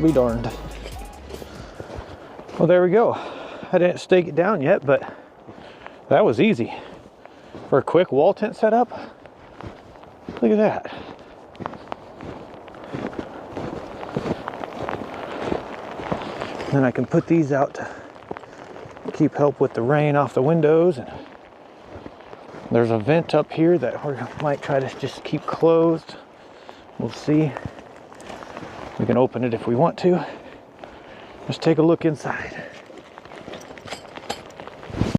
I'll be darned. Well, there we go. I didn't stake it down yet, but that was easy. For a quick wall tent setup, look at that. Then I can put these out to keep help with the rain off the windows. And there's a vent up here that we might try to just keep closed. We'll see. We can open it if we want to. Let's take a look inside.